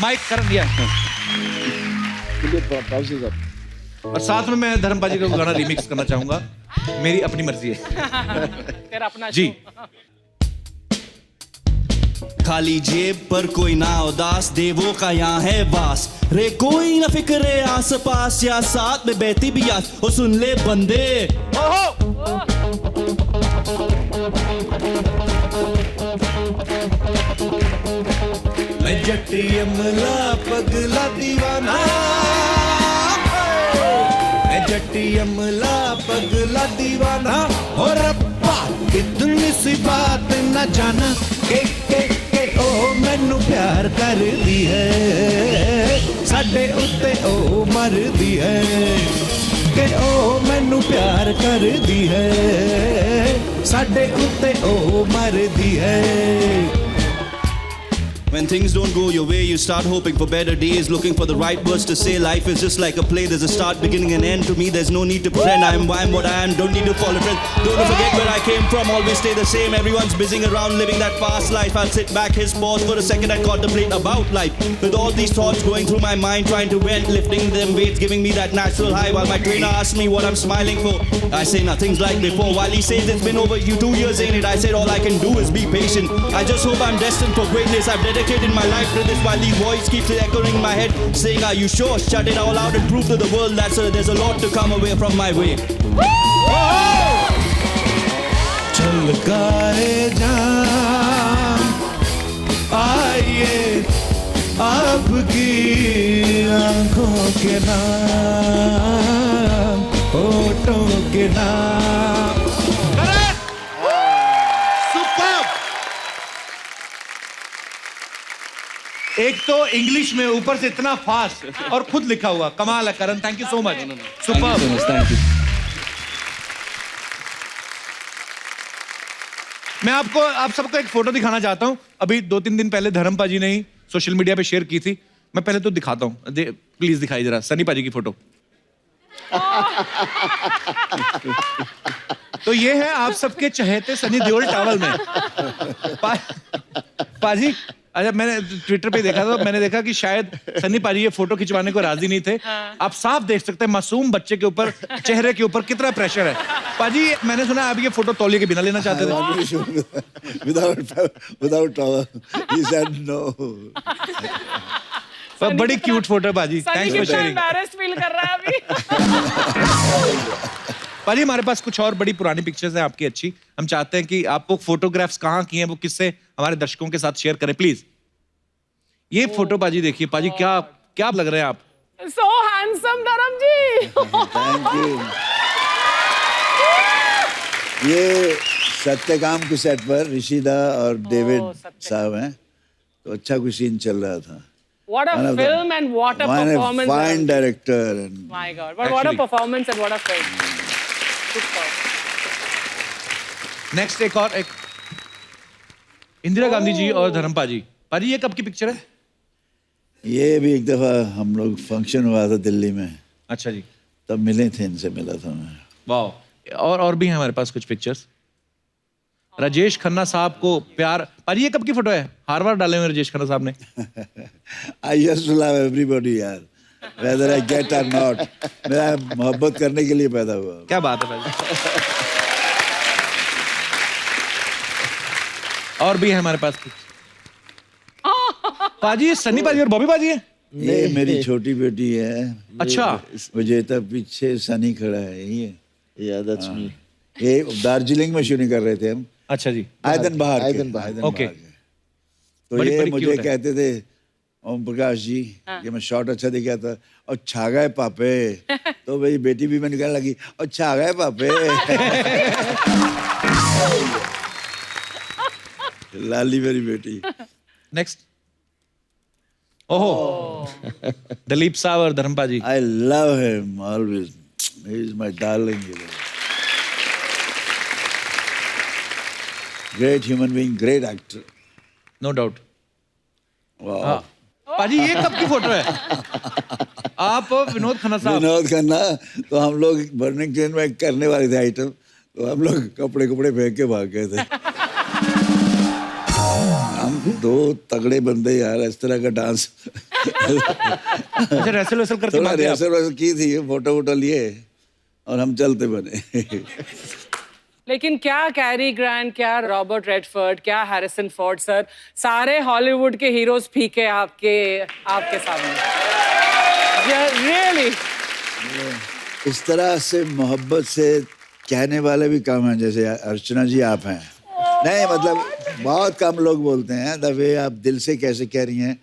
माइक करण दिया। और साथ में मैं धर्मपाल जी का गाना रिमिक्स करना चाहूंगा, मेरी अपनी मर्जी है। तेरा अपना जी। खाली जेब पर कोई ना उदास, देवों का यहाँ है वास, रे कोई ना फिक्रे आस पास, या साथ में बहती भी आस। ओ सुन ले बंदे, मैं जट्टी अमला पगला दीवाना, मैं जट्टी अमला पगला दीवाना, और रब्बा कितनी सी बात न जाना, के ओ मैनू प्यार कर दी है, साडे उत्ते ओ मर दी है, के ओ मैनू प्यार कर दी है, साडे उत्ते ओ मर दी है। When things don't go your way, you start hoping for better days, looking for the right words to say. Life is just like a play, there's a start, beginning and end. To me, there's no need to pretend I am what I am, don't need to follow trends. Don't forget where I came from, always stay the same. Everyone's busying around, living that fast life. I'll sit back, his pause for a second and contemplate about life. With all these thoughts going through my mind, trying to vent, lifting them weights, giving me that natural high. While my trainer asks me what I'm smiling for, I say nothing's like before. While he says it's been over 2 years, ain't it? I said all I can do is be patient. I just hope I'm destined for greatness. I've dedicated my life to this, while these voice keeps echoing in my head, saying are you sure? Shut it all out and prove to the world that there's a lot to come away from my way. चल गाए जान आइए आपकी आंखों के नाम, होठों के नाम। एक तो इंग्लिश में, ऊपर से इतना फास्ट और खुद लिखा हुआ, कमाल है Karan, thank you so much, superb. मैं आप सबको एक फोटो दिखाना चाहता हूं, अभी 2-3 दिन पहले धर्मपाल जी ने ही सोशल मीडिया पे शेयर की थी। मैं पहले तो दिखाता हूं, प्लीज दिखाई जरा सनी पाजी की फोटो। तो ये है आप सबके चहेते सनी देओल टॉवल में। पाजी, अच्छा मैंने ट्विटर पे देखा था, मैंने देखा कि शायद सनी पाजी ये फोटो खिंचवाने को राजी नहीं थे। आप साफ देख सकते हैं मासूम बच्चे के ऊपर, चेहरे के ऊपर कितना प्रेशर है। पाजी मैंने सुना आप ये फोटो तौलिए के बिना लेना चाहते थे। Without towel. He said no. पर बड़ी क्यूट फोटो है पाजी, thanks for sharing. Embarrassed feel कर रहा है अभी। पाजी हमारे पास कुछ और बड़ी पुरानी पिक्चर्स हैं आपकी अच्छी, हम चाहते हैं कि आपको फोटोग्राफ्स कहाँ की हैं वो किससे हमारे दर्शकों के साथ शेयर करें प्लीज। ये फोटो पाजी देखिए, पाजी क्या लग रहे हैं आप? So handsome धर्म जी। Thank you. ये सत्यकाम के सेट पर ऋषिदा और डेविड साहब हैं, तो अच्छा कुछ सीन चल रहा था। What a film and what a performance! Fine director and my God, but what a performance and what a film! Next एक इंदिरा गांधी जी और धर्म पाजी। पाजी ये कब की पिक्चर है? ये भी एक दफा हम लोग फंक्शन हुआ था दिल्ली में, अच्छा जी, तब मिले थे, इनसे मिला था मैं। वाह। और भी हैं हमारे पास कुछ पिक्चर्स। राजेश खन्ना साहब को प्यार। पाजी ये कब की फोटो है? हार्वर्ड डाले हुए राजेश खन्ना साहब ने। I used to love everybody यार, whether I get or not। मैं मोहब्बत करने के लिए पैदा हुआ। क्या बात है पाजी। और भी है हमारे पास कुछ। पाजी ये सन्नी पाजी और बॉबी पाजी है? ये मेरी छोटी बेटी है। अच्छा। विजेता पीछे सनी खड़ा है, यही है। ये दार्जिलिंग में शूटिंग कर रहे थे हम। अच्छा जी। आयदन बहार ओके। तो बड़ी- ये बड़ी मुझे cute है। कहते थे ओम प्रकाश जी कि मैं शॉट अच्छा दिखा था, और छा गए पापे। तो मेरी बेटी भी मैंने कहने लगी और छा गए पापे। लाली मेरी बेटी। नेक्स्ट। ओहो दिलीप साहब और धर्म पाजी। I love him always, he is my darling. Great human being, great actor, no doubt. वाह। पाजी ये कब की फोटो है? आप विनोद खन्ना साहब। विनोद खन्ना, तो हम लोग बर्निंग ट्रेन में करने वाले थे आइटम, तो हम लोग कपड़े फेंक के भाग गए थे। हम दो तगड़े बंदे यार, इस तरह का डांस। अच्छा रेसल वेसल करके थोड़ा भाग गए आप? रेसल की थी, फोटो वोटो लिए और हम चलते बने। लेकिन क्या कैरी ग्रांट, क्या रॉबर्ट रेडफोर्ड, क्या हैरिसन फोर्ड सर, सारे हॉलीवुड के हीरोज फीके आपके सामने। रियली इस तरह से मोहब्बत से कहने वाले भी कम हैं, जैसे अर्चना जी आप हैं। नहीं मतलब बहुत कम लोग बोलते हैं द वे आप दिल से कैसे कह रही हैं।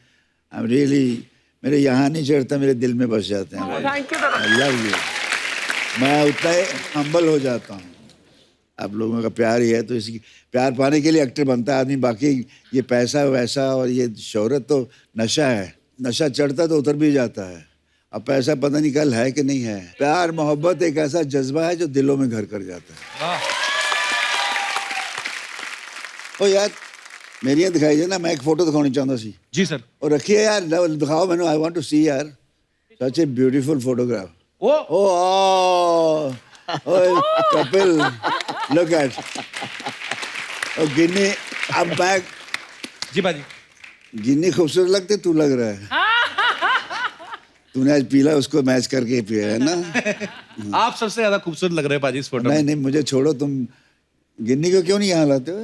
आई एम रियली, मेरे यहाँ नहीं चढ़ता, मेरे दिल में बस जाते हैं। Thank you. I love you। मैं उतना ही हम्बल हो जाता हूँ। आप लोगों का प्यार ही है, तो इसकी प्यार पाने के लिए एक्टर बनता है आदमी। बाकी ये पैसा वैसा और ये शोहरत तो नशा है, नशा चढ़ता तो उतर भी जाता है। अब पैसा पता नहीं कल है कि नहीं है। प्यार मोहब्बत एक ऐसा जज्बा है जो दिलों में घर कर जाता है। ओ यार मेरी यहाँ दिखाई दे ना, मैं एक फोटो दिखानी चाहता सी। जी सर। और रखिए यार, दिखाओ मैंने, आई वांट टू सी यार, such a beautiful photograph. Oh, Kapil, look at. Oh, Ginni, अब मैं। जी बाजी। गिन्नी खूबसूरत लगते, तू लग रहा है। तूने आज पीला उसको मैच करके पिया है ना। आप सबसे ज्यादा खूबसूरत लग रहे हैं पाजी इस फोटो में। नहीं, मुझे छोड़ो, तुम गिन्नी को क्यों नहीं यहाँ लाते हो?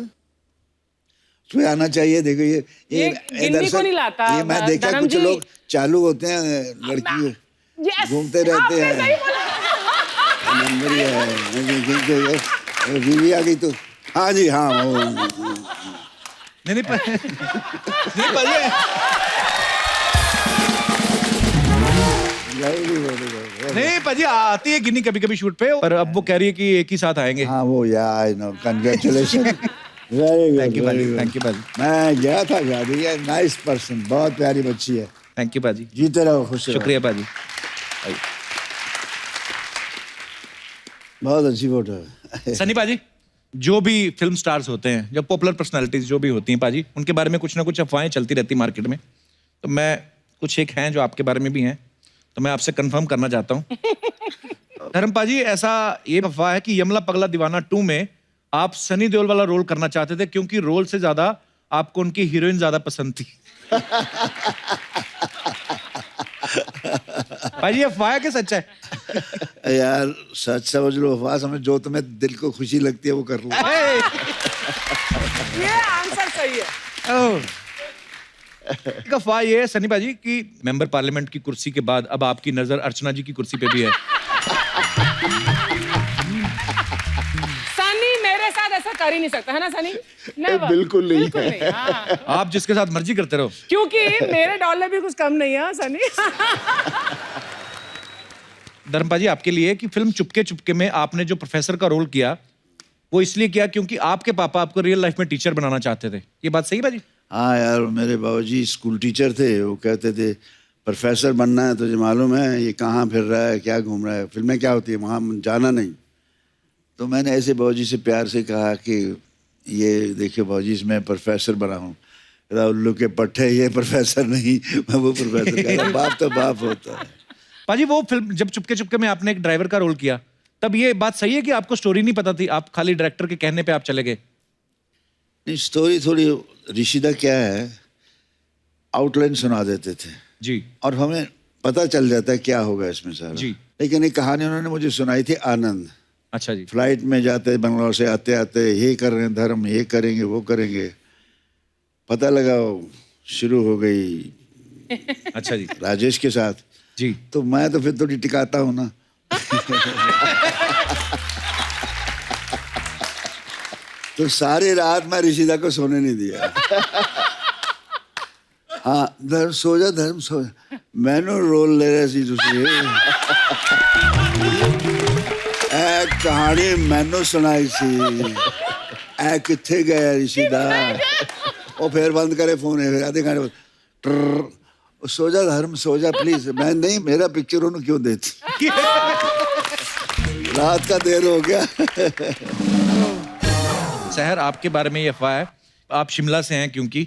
उसमें आना चाहिए। देखो ये गिन्नी को नहीं लाता। ये मैं देखा कुछ लोग चालू होते हैं, लड़की घूमते रहते हैं। नंबर ही है, बीवी आ गई तो। हाँ जी हाँ। नहीं पाजी। नहीं पाजी आती है गिन्नी कभी कभी शूट पे, पर अब वो कह रही है कि एक ही साथ आएंगे। हाँ वो यार, I know, congratulation. Very good, thank you पाजी, थैंक यू पाजी। मैं गया था शादी है, नाइस पर्सन, बहुत प्यारी बच्ची है। थैंक यू पाजी। जीते रहो, खुश रहो। शुक्रिया पाजी। बहुत अच्छी फोटो है। सनी पाजी, जो भी फिल्म स्टार्स होते हैं, जब पॉपुलर पर्सनालिटीज जो भी होती हैं पाजी, उनके बारे में कुछ ना कुछ अफवाहें चलती रहती मार्केट में। तो मैं कुछ एक हैं जो आपके बारे में भी हैं, तो मैं आपसे कंफर्म करना चाहता हूँ। धर्म पाजी, ऐसा ये अफवाह है कि यमला पगला दीवाना 2 में आप सनी देओल वाला रोल करना चाहते थे, क्योंकि रोल से ज्यादा आपको उनकी हीरोइन ज्यादा पसंद थी। पाजी अफवाह है कि सच है? यार सच समझ लो, अफवाह समझ, जो तुम्हें दिल को खुशी लगती है वो कर लो। ये आंसर सही है। एक अफवाह ये है सनी पाजी कि मेंबर पार्लियामेंट की कुर्सी के बाद अब आपकी नजर अर्चना जी की कुर्सी पे भी है। सनी मेरे साथ ऐसा कर ही नहीं सकता है ना सनी? Never। बिल्कुल नहीं बिल्कुल नहीं। हाँ। आप जिसके साथ मर्जी करते रहो, क्योंकि मेरे डॉलर भी कुछ कम नहीं है सनी। धर्मपाजी आपके लिए कि फिल्म चुपके चुपके में आपने जो प्रोफेसर का रोल किया वो इसलिए किया क्योंकि आपके पापा आपको रियल लाइफ में टीचर बनाना चाहते थे, ये बात सही है भाजी? हाँ यार, मेरे बाबूजी स्कूल टीचर थे, वो कहते थे प्रोफेसर बनना है, तुझे मालूम है ये कहाँ फिर रहा है, क्या घूम रहा है, फिल्में क्या होती है, वहाँ जाना नहीं। तो मैंने ऐसे बाबूजी से प्यार से कहा कि ये देखिए भाजी इसमें प्रोफेसर बना हूँ। कहता उल्लू के पट्टे, ये प्रोफेसर नहीं, मैं वो प्रोफेसर। कहता बाप तो बाप होता है। पाजी वो फिल्म जब चुपके चुपके में आपने एक ड्राइवर का रोल किया, तब ये बात सही है कि आपको स्टोरी नहीं पता थी, आप खाली डायरेक्टर के कहने पे आप चले गए? नहीं, स्टोरी थोड़ी ऋषिदा क्या है, आउटलाइन सुना देते थे जी, और हमें पता चल जाता है क्या होगा इसमें सारा जी। लेकिन एक कहानी उन्होंने मुझे सुनाई थी, आनंद। अच्छा जी। फ्लाइट में जाते बंगलौर से आते आते ये कर रहे हैं धर्म, ये करेंगे वो करेंगे, पता लगा शुरू हो गई अच्छा जी। राजेश के साथ जी। तो मैं तो फिर थोड़ी टिकाता हूँ ना। तो सारी रात मैं ऋषिदा को सोने नहीं दिया। हाँ, धर्म सो जा, मैंने रोल ले रहे सी दूसरी एक कहानी मैनू सुनाई सी, ए किथे गया ऋषिदा, वो फिर बंद करे फोन, आधे घंटे सो जा धर्म सो जा प्लीज। मैं नहीं, मेरा पिक्चर उन्होंने क्यों देती, रात का देर हो गया। सहर, आपके बारे में ये अफवाह है, आप शिमला से हैं क्योंकि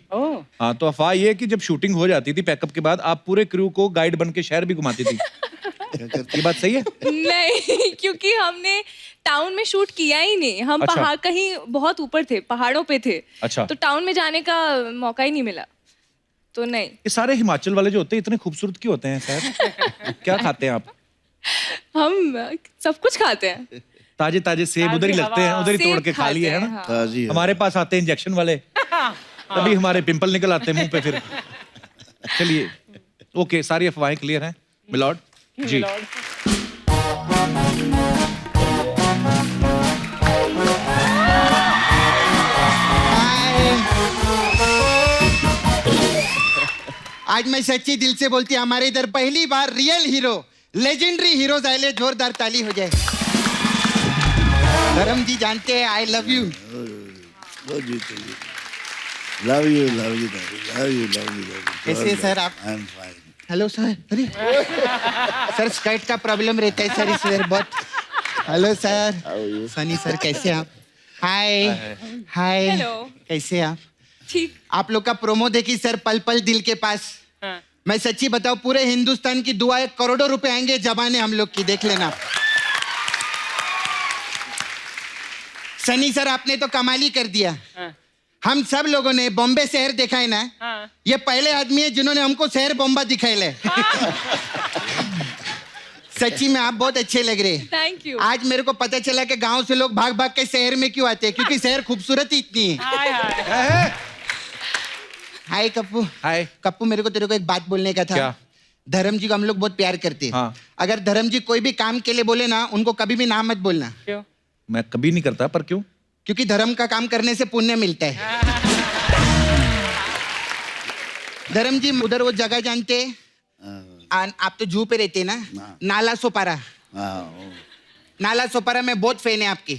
हाँ, तो अफवाह ये है कि जब शूटिंग हो जाती थी पैकअप के बाद आप पूरे क्रू को गाइड बन के शहर भी घुमाती थी। ये बात सही है? नहीं, क्योंकि हमने टाउन में शूट किया ही नहीं, हम अच्छा। पहाड़ कहीं बहुत ऊपर थे, पहाड़ों पे थे। अच्छा। तो टाउन में जाने का मौका ही नहीं मिला, तो नहीं। ये सारे हिमाचल वाले जो होते हैं इतने खूबसूरत क्यों होते हैं सहर? क्या खाते हैं आप? हम सब कुछ खाते हैं। ताजे ताजे सेब उधर ही लगते हैं, उधर ही तोड़ के खा लिए है ना। ताजी है। हमारे पास आते हैं इंजेक्शन वाले, तभी हमारे पिंपल निकल आते हैं मुंह पे फिर। चलिए, ओके, सारी अफवाहें क्लियर हैं मिलॉर्ड जी। आज मैं सच्ची दिल से बोलती हूँ, हमारे इधर पहली बार रियल हीरो, लेजेंडरी हीरोज आए, जोरदार ताली हो जाए। धर्म जी जानते हैं I love you. Love you love you love you love you. कैसे सर आप? I am fine. Hello sir. अरे सर स्कर्ट का प्रॉब्लम रहता है सर इस बार बहुत। Hello sir. सनी सर कैसे आप? हाय हाय। हेलो। कैसे आप? ठीक। आप लोग का प्रोमो देखी सर, पल पल दिल के पास। मैं सच्ची बताऊं, पूरे हिंदुस्तान की दुआ है, करोड़ों रुपए आएंगे जबाने हम लोग की, देख लेना। सनी सर आपने तो कमाल ही कर दिया। हम सब लोगों ने बॉम्बे शहर देखा है ना, ये पहले आदमी है जिन्होंने हमको शहर बॉम्बा दिखाए। सच्ची में आप बहुत अच्छे लग रहे हैं। Thank you. आज मेरे को पता चला कि गांव से लोग भाग भाग के शहर में क्यों आते हैं, क्योंकि शहर खूबसूरत ही इतनी है। हाय कप्पू। हाय। कप्पू, मेरे को तेरे को एक बात बोलने का था। क्या? धर्म जी को हम लोग बहुत प्यार करते हैं। हाँ। अगर धर्म जी कोई भी काम के लिए बोले ना, उनको कभी भी ना मत बोलना। क्यों? मैं कभी नहीं करता, पर क्यों? क्योंकि धर्म का काम करने से पुण्य मिलता है। धर्म जी, उधर वो जगह जानते हैं, आप तो जू पे रहते हैं ना, नाला सोपारा। नाला सोपारा में बहुत फैन है आपकी।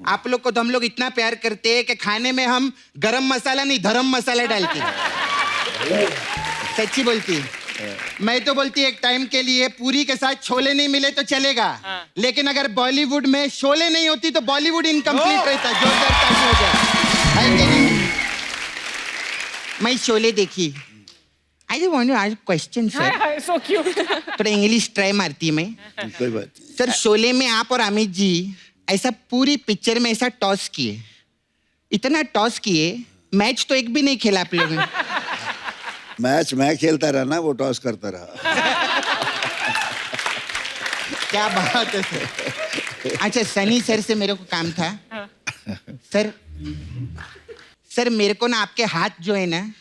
आप लोग को तो हम लोग इतना प्यार करते हैं कि खाने में हम गरम मसाला नहीं, धर्म मसाला डालते हैं। सच्ची बोलती। मैं तो बोलती एक टाइम के लिए पूरी के साथ छोले नहीं मिले तो चलेगा, लेकिन अगर बॉलीवुड में शोले नहीं होती तो बॉलीवुड इनकम्प्लीट रहता। जोरदार ताली हो जाए। मैं शोले देखी। I just want to ask question sir. So cute. थोड़ा इंग्लिश ट्राई मारती मैं। कोई बात नहीं। सर, शोले में आप और अमित जी ऐसा पूरी पिक्चर में ऐसा टॉस किए, इतना टॉस किए, मैच तो एक भी नहीं खेला आप लोगों ने। मैच मैं खेलता रहा ना, वो टॉस करता रहा। क्या बात है सर। अच्छा, सनी सर से मेरे को काम था। सर मेरे को ना आपके हाथ जो है ना,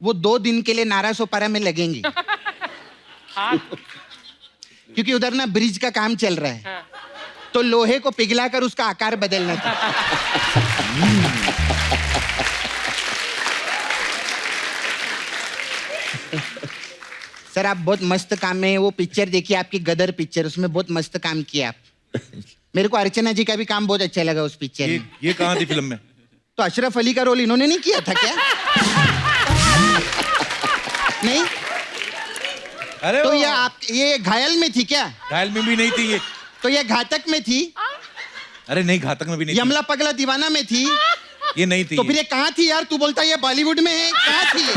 वो 2 दिन के लिए नारा सोपारा में लगेंगे। क्योंकि उधर ना ब्रिज का काम चल रहा है, तो लोहे को पिघलाकर उसका आकार बदलना था। सर आप बहुत मस्त काम में, वो पिक्चर देखिए आपकी गदर पिक्चर, उसमें बहुत मस्त काम किया आप। मेरे को अर्चना जी का भी काम बहुत अच्छा लगा उस पिक्चर में। ये कहाँ थी फिल्म में? तो अशरफ अली का रोल इन्होंने नहीं किया था क्या? नहीं? अरे तो ये घायल में थी क्या? घायल में भी नहीं थी ये। तो ये घातक में थी? अरे नहीं, घातक में भी नहीं थी। यमला पगला दीवाना में थी? ये नहीं थी। तो फिर ये कहाँ थी यार? तू बोलता ये बॉलीवुड में है, कहाँ थी ये?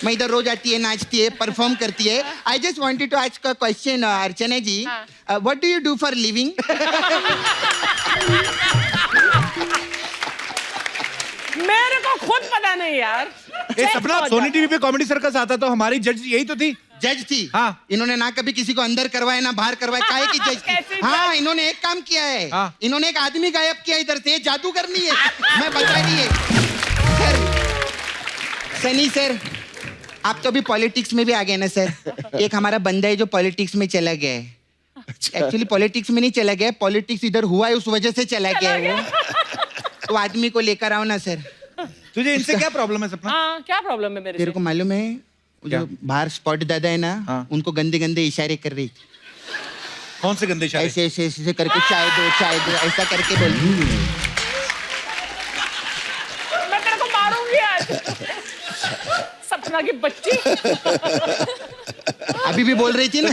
मैं इधर रोज आती है, नाचती है, परफॉर्म करती है. I just wanted to ask a question Archana ji. What do you do for living? मेरे को खुद पता नहीं यार. ये सपना सोनी टीवी पे कॉमेडी सर्कस आता तो हमारी जज यही तो थी. जज थी. हाँ. इन्होंने ना कभी किसी को अंदर करवाया ना बाहर करवाया. काहे की जज थी? हाँ, इन्होंने एक काम किया है. हाँ. इन्होंने एक आदमी गायब किया इधर से. जादू करनी है. मैं बता रही है सर. सनी सर, आप तो अभी पॉलिटिक्स में भी आ गए ना सर. एक हमारा बंदा है जो पॉलिटिक्स में चला गया है. एक्चुअली पॉलिटिक्स में नहीं चला गया, पॉलिटिक्स इधर हुआ है उस वजह से चला गया है वो. तो आदमी को लेकर आओ ना सर. तुझे इनसे क्या प्रॉब्लम है सपना? हाँ, क्या प्रॉब्लम है मेरे तेरे से? को मालूम है वो जो बाहर स्पॉट दादा है ना, हाँ. उनको गंदे गंदे इशारे कर रही. कौन से गंदे इशारे? ऐसे ऐसे ऐसे करके चाय दो ऐसा करके बोल. मैं तेरे को मारूंगी आज. सपना की बच्ची. अभी भी बोल रही थी ना.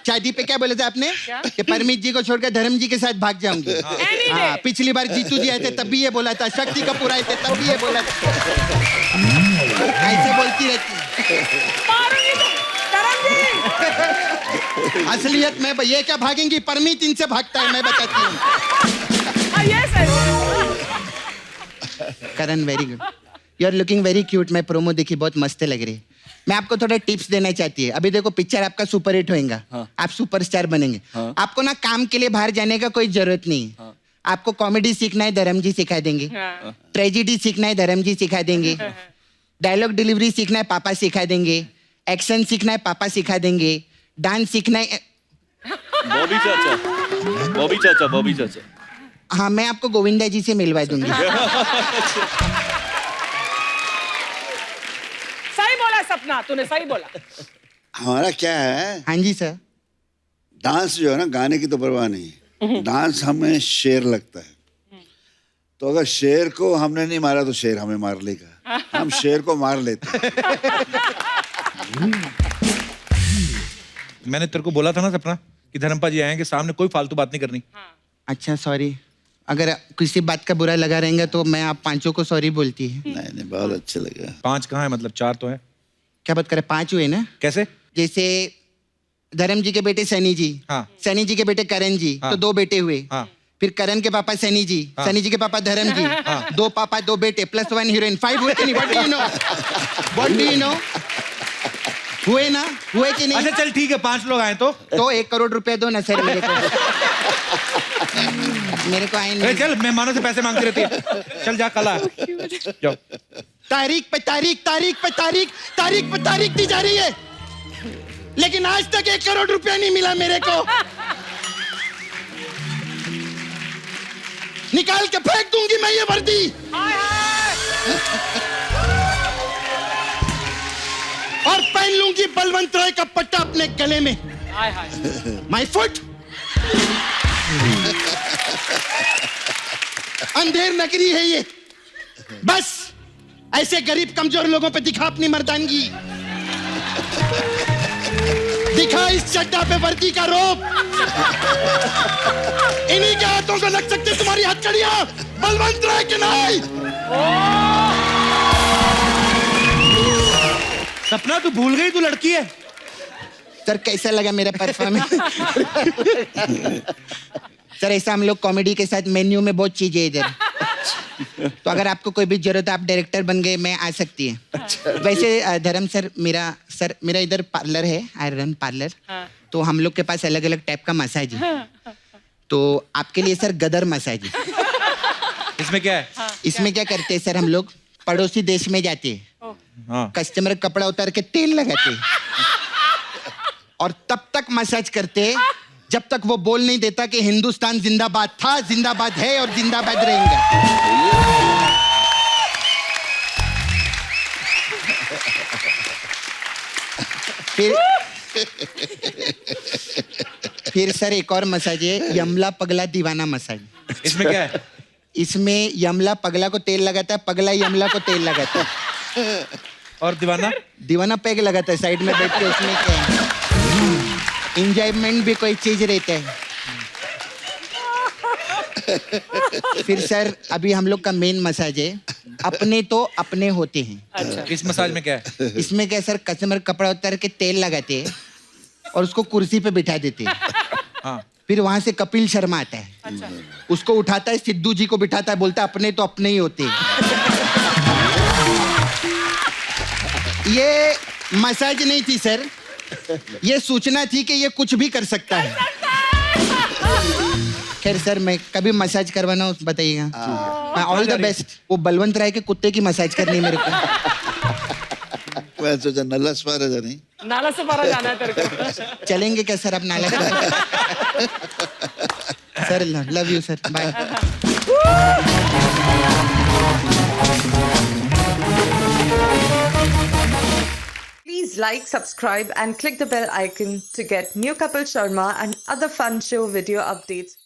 शादी पे क्या बोला था आपने? कि परमीत जी को छोड़कर धर्म जी के साथ भाग जाऊंगी. हाँ, पिछली बार जीतू जी आए थे तब भी ये बोला था. शक्ति कपूर आए थे तब भी ये बोला था. ऐसे बोलती रहती. असलियत में ये क्या भागेंगी? परमीत इनसे भागता है, मैं बताती हूँ. Karan very good. You are looking very cute. मैं प्रोमो देखी, बहुत मस्त लग रही है. मैं आपको थोड़ा टिप्स देना चाहती है. अभी देखो पिक्चर आपका सुपर हिट होएगा. हाँ. आप सुपरस्टार बनेंगे. हाँ. आपको ना काम के लिए बाहर जाने का कोई जरूरत नहीं. हाँ. आपको कॉमेडी सीखना है, धर्म जी सिखा देंगे. ट्रेजिडी सीखना है, धर्म जी सिखा देंगे. डायलॉग डिलीवरी सीखना है, पापा सिखा देंगे. एक्शन सीखना है, पापा सिखा देंगे. डांस सीखना है. बॉबी चाचा. बॉबी चाचा. हाँ, मैं आपको गोविंदा जी से मिलवा दूंगी. सही बोला सपना, तूने सही बोला. हमारा क्या है, हाँ जी सर. डांस जो है ना, गाने की तो परवाह नहीं. डांस हमें शेर लगता है. तो अगर शेर को हमने नहीं मारा तो शेर हमें मार लेगा. हम शेर को मार लेते हैं. मैंने तेरे को बोला था ना सपना कि धर्मपा जी आएंगे, सामने कोई फालतू बात नहीं करनी. अच्छा सॉरी. अगर किसी बात का बुरा लगा रहेगा तो मैं आप पांचों को सॉरी बोलती है. नहीं, बहुत अच्छा लगा. 5 कहाँ है? मतलब 4 तो है. क्या बात करे? 5 हुए ना. कैसे? जैसे धर्म जी के बेटे सनी जी. हाँ. सनी जी के बेटे करण जी. हाँ. तो 2 बेटे हुए. हाँ. फिर करण के पापा सनी जी. हाँ. सनी जी के पापा धर्म जी. 2 पापा 2 बेटे प्लस 1 हीरोइन. 5 हुए कि नहीं? What do you know? हुए ना? हुए कि नहीं? अच्छा चल ठीक है, 5 लोग आए तो 1 करोड़ रुपए दो ना सर मेरे को. मेरे को आए नहीं. चल, मेहमानों से पैसे मांगती रहती है. चल जा, कल आ जाओ. तारीख पे तारीख, तारीख पे तारीख, तारीख पे तारीख दी जा रही है, लेकिन आज तक 1 करोड़ रुपया नहीं मिला मेरे को. निकाल के फेंक दूंगी मैं ये वर्दी. और पहन लूंगी बलवंत राय का पट्टा अपने गले में. My foot. अंधेर नगरी है ये. बस ऐसे गरीब कमजोर लोगों पे दिखा अपनी मर्दानगी. दिखा इस चड्डा पे वर्दी का रोब. इन्हीं के हाथों को लग सकते तुम्हारी हथकड़ियां. बलवंत राय के नहीं. सपना तू भूल गई तू लड़की है. सर कैसा लगा मेरा परफॉर्मेंस? सर ऐसा हम लोग कॉमेडी के साथ मेन्यू में बहुत चीजें इधर. तो अगर आपको कोई भी जरूरत, आप डायरेक्टर बन गए, मैं आ सकती है. वैसे धर्म सर, मेरा इधर पार्लर है, आई रन पार्लर. तो हम लोग के पास अलग अलग टाइप का मसाज है. तो आपके लिए सर गदर मसाज है. इसमें क्या है? इसमें क्या करते हैं सर, हम लोग पड़ोसी देश में जाते हैं. हाँ. कस्टमर कपड़ा उतार के तेल लगाते हैं और तब तक मसाज करते हैं जब तक वो बोल नहीं देता कि हिंदुस्तान जिंदाबाद था, जिंदाबाद है और जिंदाबाद रहेगा. फिर सर एक और मसाज है, यमला पगला दीवाना मसाज. इसमें क्या है? इसमें यमला पगला को तेल लगाता है, पगला यमला को तेल लगाता है. और दीवाना? दीवाना पैग लगाता है साइड में बैठ के, उसमें क्या है, इंजॉयमेंट भी कोई चीज रहता है। फिर सर अभी हम लोग का मेन मसाज है, अपने तो अपने होते हैं। अच्छा। इस मसाज में क्या है? इसमें क्या सर, कस्टमर कपड़ा उतार के तेल लगाते हैं और उसको कुर्सी पे बिठा देते हैं। हाँ। फिर वहां से कपिल शर्मा आता है, अच्छा। उसको उठाता है, सिद्धू जी को बिठाता है, बोलता है अपने तो अपने ही होते हैं। ये मसाज नहीं थी सर, ये सूचना थी कि ये कुछ भी कर सकता है। खैर सर, मैं कभी मसाज करवाना हो बताइएगा। All the best. वो बलवंत राय के कुत्ते की मसाज करनी है मेरे को। मैं सोचा नल्ला सवार है नहीं। नाला से पारा जाना है तेरे को। चलेंगे क्या सर आप नाला का? Sir love you sir, bye. Please like, subscribe and click the bell icon to get new Kapil Sharma and other fun show video updates.